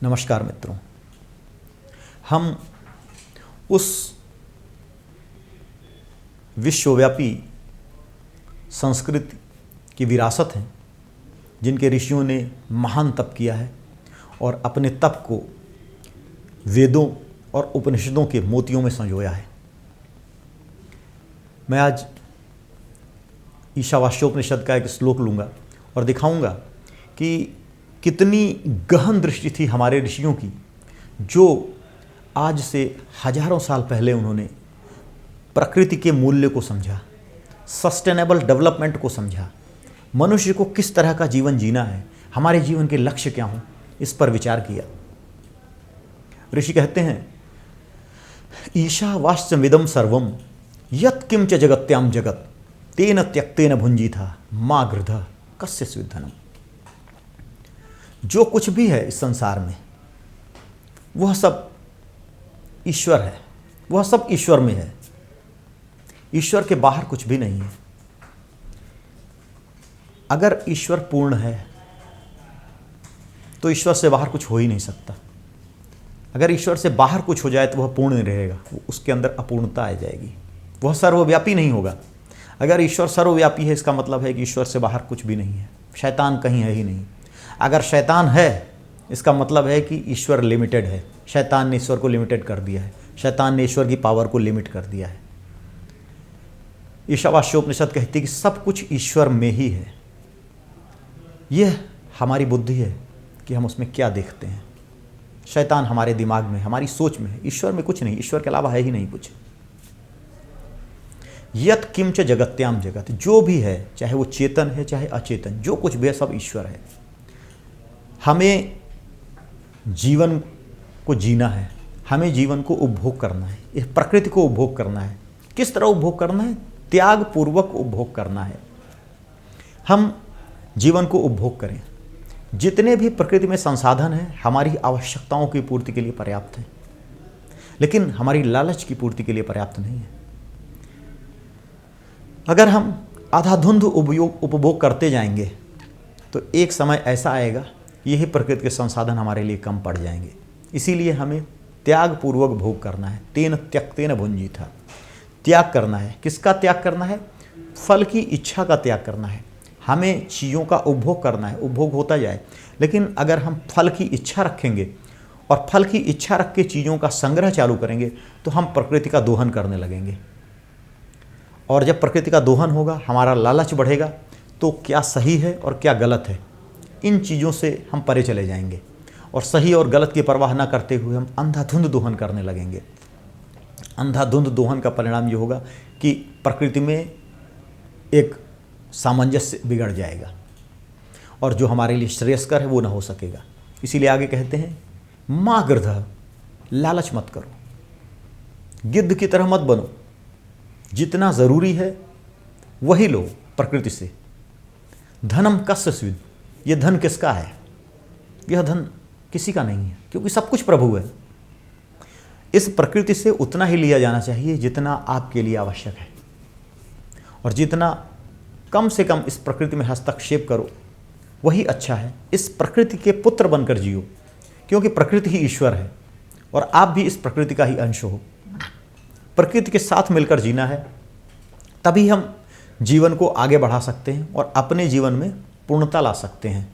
नमस्कार मित्रों, हम उस विश्वव्यापी संस्कृति की विरासत हैं जिनके ऋषियों ने महान तप किया है और अपने तप को वेदों और उपनिषदों के मोतियों में संजोया है। मैं आज ईशावास्योपनिषद का एक श्लोक लूँगा और दिखाऊंगा कि कितनी गहन दृष्टि थी हमारे ऋषियों की, जो आज से हजारों साल पहले उन्होंने प्रकृति के मूल्य को समझा, सस्टेनेबल डेवलपमेंट को समझा, मनुष्य को किस तरह का जीवन जीना है, हमारे जीवन के लक्ष्य क्या हों, इस पर विचार किया। ऋषि कहते हैं, ईशावास्यमिदं सर्वं यत् किंच जगत्याम जगत तेन त्यक्तेन भुंजीथा मा गृधः कस्य स्विद्धनम्। जो कुछ भी है इस संसार में वह सब ईश्वर है, वह सब ईश्वर में है। ईश्वर के बाहर कुछ भी नहीं है। अगर ईश्वर पूर्ण है तो ईश्वर से बाहर कुछ हो ही नहीं सकता। अगर ईश्वर से बाहर कुछ हो जाए तो वह पूर्ण नहीं रहेगा, उसके अंदर अपूर्णता आ जाएगी, वह सर्वव्यापी नहीं होगा। अगर ईश्वर सर्वव्यापी है इसका मतलब है कि ईश्वर से बाहर कुछ भी नहीं है, शैतान कहीं है ही नहीं। अगर शैतान है इसका मतलब है कि ईश्वर लिमिटेड है, शैतान ने ईश्वर को लिमिटेड कर दिया है, शैतान ने ईश्वर की पावर को लिमिट कर दिया है। ईशावास्योपनिषद कहती है कि सब कुछ ईश्वर में ही है। यह हमारी बुद्धि है कि हम उसमें क्या देखते हैं। शैतान हमारे दिमाग में, हमारी सोच में है, ईश्वर में कुछ नहीं, ईश्वर के अलावा है ही नहीं कुछ। यत् किंच जगत्याम जगत, जो भी है, चाहे वो चेतन है चाहे अचेतन, जो कुछ भी है सब ईश्वर है। हमें जीवन को जीना है, हमें जीवन को उपभोग करना है, इस प्रकृति को उपभोग करना है। किस तरह उपभोग करना है? त्याग पूर्वक उपभोग करना है। हम जीवन को उपभोग करें। जितने भी प्रकृति में संसाधन हैं हमारी आवश्यकताओं की पूर्ति के लिए पर्याप्त हैं, लेकिन हमारी लालच की पूर्ति के लिए पर्याप्त नहीं है। अगर हम आधाधुंध उपभोग करते जाएंगे तो एक समय ऐसा आएगा यही प्रकृति के संसाधन हमारे लिए कम पड़ जाएंगे। इसीलिए हमें त्याग पूर्वक भोग करना है। तेन त्यक्तेन भुंजीथा, त्याग करना है। किसका त्याग करना है? फल की इच्छा का त्याग करना है। हमें चीज़ों का उपभोग करना है, उपभोग होता जाए, लेकिन अगर हम फल की इच्छा रखेंगे और फल की इच्छा रख के चीज़ों का संग्रह चालू करेंगे तो हम प्रकृति का दोहन करने लगेंगे। और जब प्रकृति का दोहन होगा, हमारा लालच बढ़ेगा, तो क्या सही है और क्या गलत है, इन चीज़ों से हम परे चले जाएंगे और सही और गलत की परवाह न करते हुए हम अंधाधुंध दोहन करने लगेंगे। अंधाधुंध दोहन का परिणाम ये होगा कि प्रकृति में एक सामंजस्य बिगड़ जाएगा और जो हमारे लिए श्रेयस्कर है वो ना हो सकेगा। इसीलिए आगे कहते हैं, मा गृधः, लालच मत करो, गिद्ध की तरह मत बनो। जितना ज़रूरी है वही लो प्रकृति से। धनम कस्य स्विद्, ये धन किसका है? यह धन किसी का नहीं है, क्योंकि सब कुछ प्रभु है। इस प्रकृति से उतना ही लिया जाना चाहिए जितना आपके लिए आवश्यक है, और जितना कम से कम इस प्रकृति में हस्तक्षेप करो वही अच्छा है। इस प्रकृति के पुत्र बनकर जियो, क्योंकि प्रकृति ही ईश्वर है और आप भी इस प्रकृति का ही अंश हो। प्रकृति के साथ मिलकर जीना है, तभी हम जीवन को आगे बढ़ा सकते हैं और अपने जीवन में पूर्णता ला सकते हैं।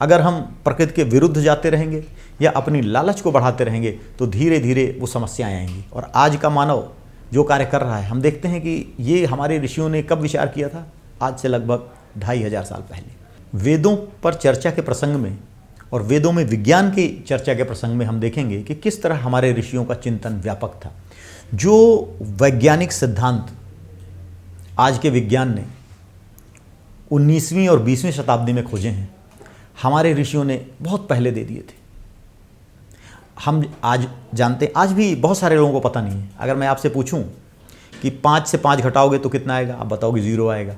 अगर हम प्रकृति के विरुद्ध जाते रहेंगे या अपनी लालच को बढ़ाते रहेंगे तो धीरे धीरे वो समस्याएं आएंगी। और आज का मानव जो कार्य कर रहा है, हम देखते हैं कि ये हमारे ऋषियों ने कब विचार किया था? आज से लगभग 2500 साल पहले। वेदों पर चर्चा के प्रसंग में और वेदों में विज्ञान की चर्चा के प्रसंग में हम देखेंगे कि किस तरह हमारे ऋषियों का चिंतन व्यापक था। जो वैज्ञानिक सिद्धांत आज के विज्ञान ने 19वीं और 20वीं शताब्दी में खोजे हैं, हमारे ऋषियों ने बहुत पहले दे दिए थे। हम आज जानते हैं, आज भी बहुत सारे लोगों को पता नहीं है। अगर मैं आपसे पूछूं कि 5 से 5 घटाओगे तो कितना आएगा, आप बताओगे 0 आएगा।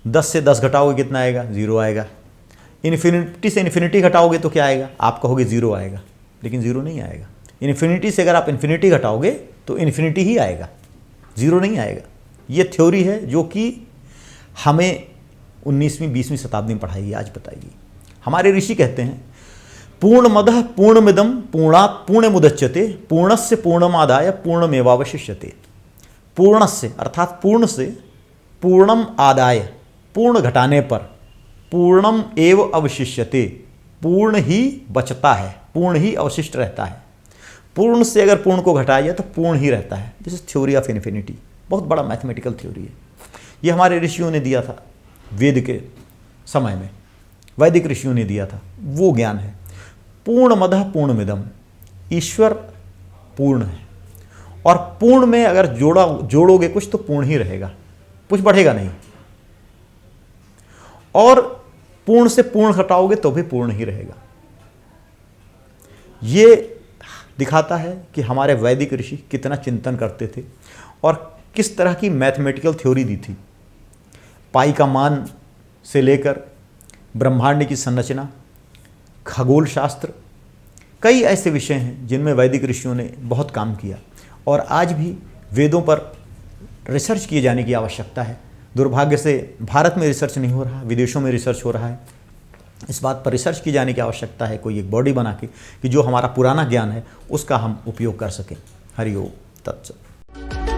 10 से 10 घटाओगे कितना आएगा? 0 आएगा। इन्फिनिटी से इन्फिनिटी घटाओगे तो क्या आएगा? आप कहोगे 0 आएगा, लेकिन 0 नहीं आएगा। इन्फिनिटी से अगर आप इन्फिनिटी घटाओगे तो इन्फिनिटी ही आएगा, 0 नहीं आएगा। ये थ्योरी है जो कि हमें 19वीं 20वीं शताब्दी में पढ़ाई है। आज बताइए, हमारे ऋषि कहते हैं पूर्णमदः पूर्णमिदं पूर्णात् पूर्णमुदच्यते पूर्णस्य पूर्णमादाय पूर्णमेवावशिष्यते। पूर्णस्य अर्थात पूर्ण से पूर्णम आदाय पूर्ण घटाने पर पूर्णम एव अवशिष्यते पूर्ण ही बचता है, पूर्ण ही अवशिष्ट रहता है। पूर्ण से अगर पूर्ण को घटाया जाए तो पूर्ण ही रहता है। This is theory of infinity, बहुत बड़ा मैथमेटिकल थ्योरी है। ये हमारे ऋषियों ने दिया था वेद के समय में, वैदिक ऋषियों ने दिया था, वो ज्ञान है। पूर्णमदः पूर्णमिदम, ईश्वर पूर्ण है और पूर्ण में अगर जोड़ोगे कुछ तो पूर्ण ही रहेगा, कुछ बढ़ेगा नहीं। और पूर्ण से पूर्ण घटाओगे तो भी पूर्ण ही रहेगा। ये दिखाता है कि हमारे वैदिक ऋषि कितना चिंतन करते थे और किस तरह की मैथमेटिकल थ्योरी दी थी। पाई का मान से लेकर ब्रह्मांड की संरचना, खगोल शास्त्र, कई ऐसे विषय हैं जिनमें वैदिक ऋषियों ने बहुत काम किया और आज भी वेदों पर रिसर्च किए जाने की आवश्यकता है। दुर्भाग्य से भारत में रिसर्च नहीं हो रहा, विदेशों में रिसर्च हो रहा है। इस बात पर रिसर्च की जाने की आवश्यकता है, कोई एक बॉडी बना के कि जो हमारा पुराना ज्ञान है उसका हम उपयोग कर सकें। हरि ओम तत्सत।